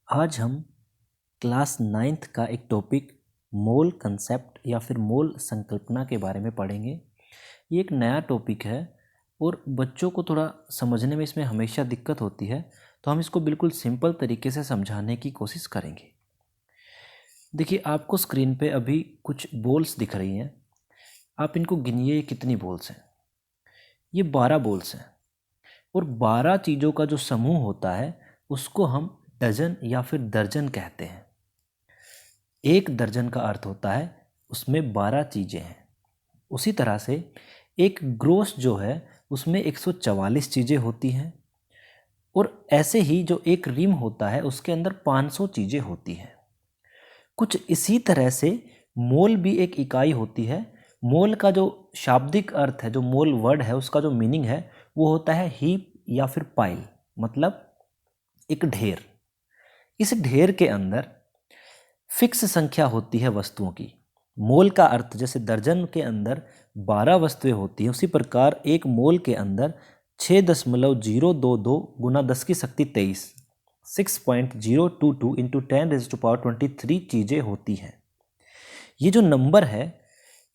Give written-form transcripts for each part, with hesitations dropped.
आज हम class 9th का एक टॉपिक मोल कंसेप्ट या फिर मोल संकल्पना के बारे में पढ़ेंगे। ये एक नया टॉपिक है और बच्चों को थोड़ा समझने में इसमें हमेशा दिक्कत होती है, तो हम इसको बिल्कुल सिंपल तरीके से समझाने की कोशिश करेंगे। देखिए, आपको स्क्रीन पे अभी कुछ बॉल्स दिख रही हैं। आप इनको गिनिए, कितनी बॉल्स हैं। ये 12 बॉल्स हैं और 12 चीज़ों का जो समूह होता है उसको हम डजन या फिर दर्जन कहते हैं। एक दर्जन का अर्थ होता है उसमें 12 चीज़ें हैं। उसी तरह से एक ग्रोस जो है उसमें 144 चीज़ें होती हैं और ऐसे ही जो एक रिम होता है उसके अंदर 500 चीज़ें होती हैं। कुछ इसी तरह से मोल भी एक इकाई होती है। मोल का जो शाब्दिक अर्थ है, जो मोल वर्ड है, उसका जो मीनिंग है वो होता है हीप या फिर पाइल, मतलब एक ढेर। इस ढेर के अंदर फिक्स संख्या होती है वस्तुओं की। मोल का अर्थ जैसे दर्जन के अंदर 12 वस्तुएं होती हैं, उसी प्रकार एक मोल के अंदर 6.022 गुना 10 की शक्ति 23 6.022 इंटू 10⁻23 चीज़ें होती हैं। ये जो नंबर है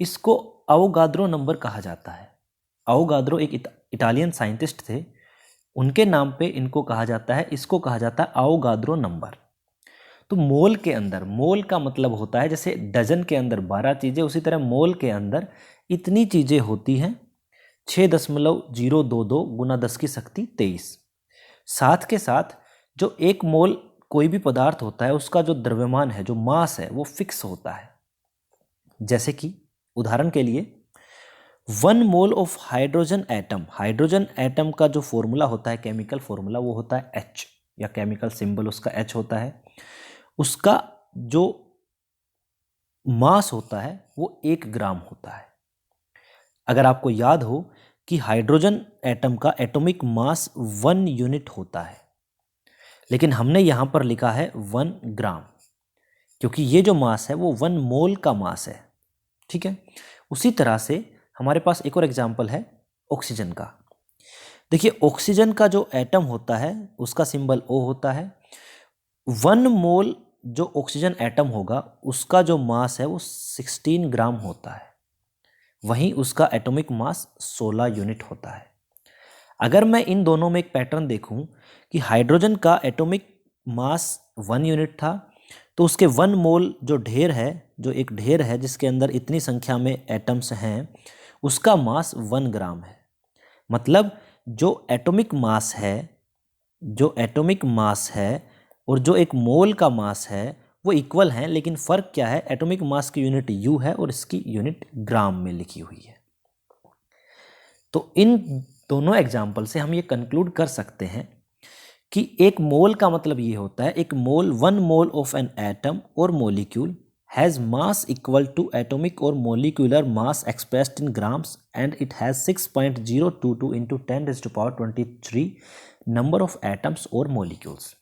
इसको अवोगाद्रो नंबर कहा जाता है। अवोगाद्रो एक इटालियन साइंटिस्ट थे, उनके नाम पे इनको कहा जाता है, इसको कहा जाता है अवोगाद्रो नंबर। तो मोल के अंदर, मोल का मतलब होता है जैसे डजन के अंदर 12 चीज़ें, उसी तरह मोल के अंदर इतनी चीज़ें होती हैं 6.022 गुना 10 की शक्ति 23। साथ के साथ जो एक मोल कोई भी पदार्थ होता है उसका जो द्रव्यमान है, जो मास है, वो फिक्स होता है। जैसे कि उदाहरण के लिए 1 mole of hydrogen atom, hydrogen atom का जो फॉर्मूला होता है, केमिकल फॉर्मूला, वो होता है H, या केमिकल सिंबल उसका H होता है। उसका जो मास होता है वो 1 ग्राम होता है। अगर आपको याद हो कि हाइड्रोजन एटम का एटॉमिक मास 1 यूनिट होता है, लेकिन हमने यहाँ पर लिखा है 1 ग्राम, क्योंकि ये जो मास है वो 1 मोल का मास है। ठीक है। उसी तरह से हमारे पास एक और एग्जाम्पल है ऑक्सीजन का। देखिए, ऑक्सीजन का जो एटम होता है उसका सिंबल O होता है। 1 मोल जो ऑक्सीजन एटम होगा उसका जो मास है वो 16 ग्राम होता है, वहीं उसका एटॉमिक मास 16 यूनिट होता है। अगर मैं इन दोनों में एक पैटर्न देखूं कि हाइड्रोजन का एटॉमिक मास 1 यूनिट था, तो उसके 1 मोल जो ढेर है, जो एक ढेर है जिसके अंदर इतनी संख्या में एटम्स हैं, उसका मास 1 ग्राम है। मतलब जो एटॉमिक मास है, जो एटॉमिक मास है और जो एक मोल का मास है वो इक्वल हैं, लेकिन फ़र्क क्या है, एटॉमिक मास की यूनिट यू है और इसकी यूनिट ग्राम में लिखी हुई है। तो इन दोनों एग्जाम्पल से हम ये कंक्लूड कर सकते हैं कि एक मोल का मतलब ये होता है, एक mole, 1 mole of an atom और molecule has mass equal to atomic और molecular mass expressed in grams and it has 6.022 into 10⁻23 number of atoms और मोलिक्यूल्स।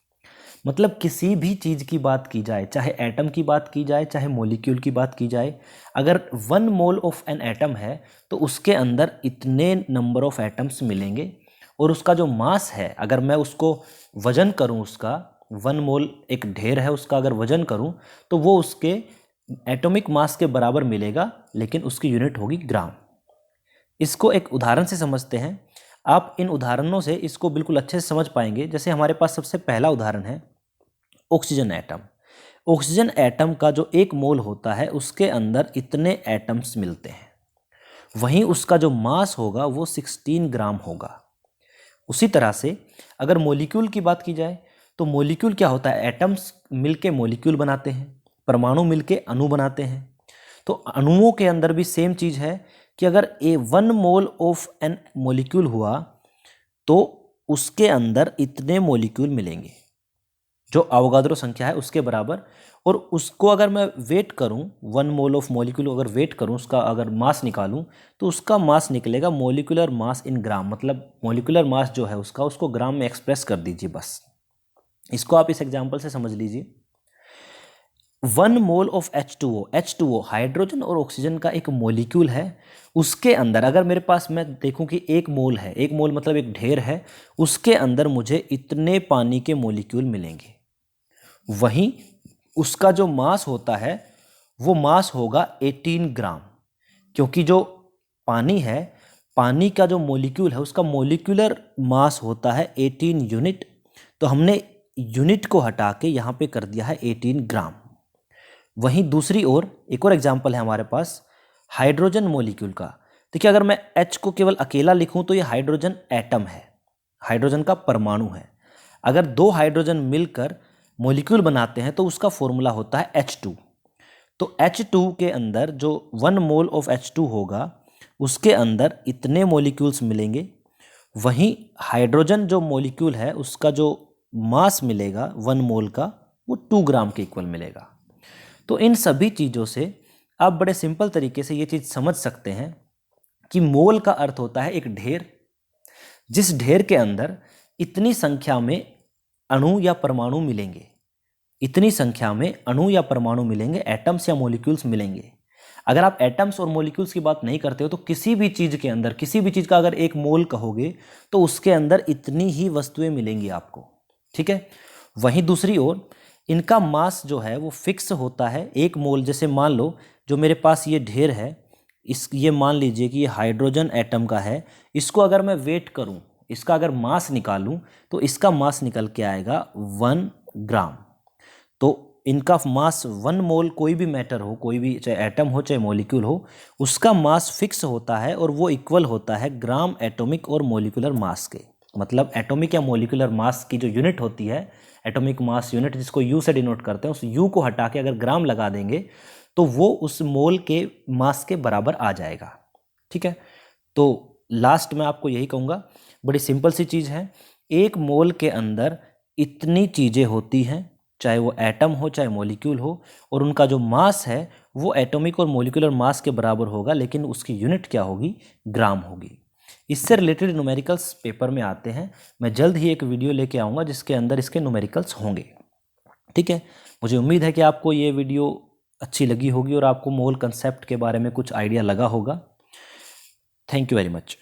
मतलब किसी भी चीज़ की बात की जाए, चाहे एटम की बात की जाए, चाहे मॉलिक्यूल की बात की जाए, अगर 1 मोल ऑफ एन एटम है तो उसके अंदर इतने नंबर ऑफ एटम्स मिलेंगे, और उसका जो मास है, अगर मैं उसको वजन करूं, उसका 1 मोल एक ढेर है, उसका अगर वजन करूं तो वो उसके एटॉमिक मास के बराबर मिलेगा, लेकिन उसकी यूनिट होगी ग्राम। इसको एक उदाहरण से समझते हैं। आप इन उदाहरणों से इसको बिल्कुल अच्छे से समझ पाएंगे। जैसे हमारे पास सबसे पहला उदाहरण है ऑक्सीजन एटम। ऑक्सीजन एटम का जो 1 मोल होता है उसके अंदर इतने एटम्स मिलते हैं, वहीं उसका जो मास होगा वो 16 ग्राम होगा। उसी तरह से अगर मॉलिक्यूल की बात की जाए तो मॉलिक्यूल क्या होता है, एटम्स मिलके मॉलिक्यूल बनाते हैं, परमाणु मिलके अणु बनाते हैं। तो अणुओं के अंदर भी सेम चीज़ है कि अगर 1 मोल ऑफ एन मॉलिक्यूल हुआ तो उसके अंदर इतने मॉलिक्यूल मिलेंगे, जो अवोगाद्रो संख्या है उसके बराबर। और उसको अगर मैं वेट करूं, 1 मोल ऑफ मॉलिक्यूल अगर वेट करूं, उसका अगर मास निकालूं, तो उसका मास निकलेगा मॉलिक्यूलर मास इन ग्राम। मतलब मॉलिक्यूलर मास जो है उसका, उसको ग्राम में एक्सप्रेस कर दीजिए बस। इसको आप इस एग्जांपल से समझ लीजिए। 1 mole of H2O, H2O hydrogen और ऑक्सीजन का एक मॉलिक्यूल है, उसके अंदर अगर मेरे पास मैं देखूं कि 1 मोल है, 1 मोल मतलब एक ढेर है, उसके अंदर मुझे इतने पानी के मॉलिक्यूल मिलेंगे। वहीं उसका जो मास होता है वो मास होगा 18 ग्राम, क्योंकि जो पानी है, पानी का जो मॉलिक्यूल है उसका मॉलिक्यूलर मास होता है 18 यूनिट। तो हमने यूनिट को हटा के यहाँ पे कर दिया है 18 ग्राम। वहीं दूसरी ओर एक और एग्जाम्पल है हमारे पास हाइड्रोजन मॉलिक्यूल का। देखिए, अगर मैं H को केवल अकेला लिखूं तो ये हाइड्रोजन एटम है, हाइड्रोजन का परमाणु है। अगर दो हाइड्रोजन मिलकर मॉलिक्यूल बनाते हैं तो उसका फॉर्मूला होता है H2। तो H2 के अंदर जो 1 मोल ऑफ H2 होगा उसके अंदर इतने मॉलिक्यूल्स मिलेंगे। वहीं हाइड्रोजन जो मॉलिक्यूल है उसका जो मास मिलेगा 1 मोल का वो 2 ग्राम के इक्वल मिलेगा। तो इन सभी चीज़ों से आप बड़े सिंपल तरीके से ये चीज़ समझ सकते हैं कि मोल का अर्थ होता है एक ढेर, जिस ढेर के अंदर इतनी संख्या में अणु या परमाणु मिलेंगे, इतनी संख्या में अणु या परमाणु मिलेंगे, एटम्स या मॉलिक्यूल्स मिलेंगे। अगर आप एटम्स और मॉलिक्यूल्स की बात नहीं करते हो तो किसी भी चीज़ के अंदर, किसी भी चीज़ का अगर एक मोल कहोगे तो उसके अंदर इतनी ही वस्तुएं मिलेंगी आपको, ठीक है। वहीं दूसरी ओर इनका मास जो है वो फिक्स होता है। एक मोल, जैसे मान लो जो मेरे पास ये ढेर है, ये मान लीजिए कि ये हाइड्रोजन एटम का है, इसको अगर मैं वेट करूं, इसका अगर मास निकालूं तो इसका मास निकल के आएगा 1 ग्राम। तो इनका मास 1 मोल, कोई भी मैटर हो, कोई भी चाहे एटम हो चाहे मॉलिक्यूल हो, उसका मास फिक्स होता है और वो इक्वल होता है ग्राम एटॉमिक और मॉलिक्यूलर मास के। मतलब एटॉमिक या मॉलिक्यूलर मास की जो यूनिट होती है, एटॉमिक मास यूनिट, जिसको यू से डिनोट करते हैं, उस यू को हटा के अगर ग्राम लगा देंगे तो वो उस मोल के मास के बराबर आ जाएगा, ठीक है। तो लास्ट में आपको यही कहूँगा, बड़ी सिंपल सी चीज़ है, एक मोल के अंदर इतनी चीज़ें होती हैं, चाहे वो एटम हो चाहे मॉलिक्यूल हो, और उनका जो मास है वो एटॉमिक और मॉलिक्यूलर मास के बराबर होगा, लेकिन उसकी यूनिट क्या होगी, ग्राम होगी। इससे रिलेटेड न्यूमेरिकल्स पेपर में आते हैं। मैं जल्द ही एक वीडियो लेके आऊँगा जिसके अंदर इसके न्यूमेरिकल्स होंगे, ठीक है। मुझे उम्मीद है कि आपको ये वीडियो अच्छी लगी होगी और आपको मोल कंसेप्ट के बारे में कुछ आइडिया लगा होगा। Thank you very much.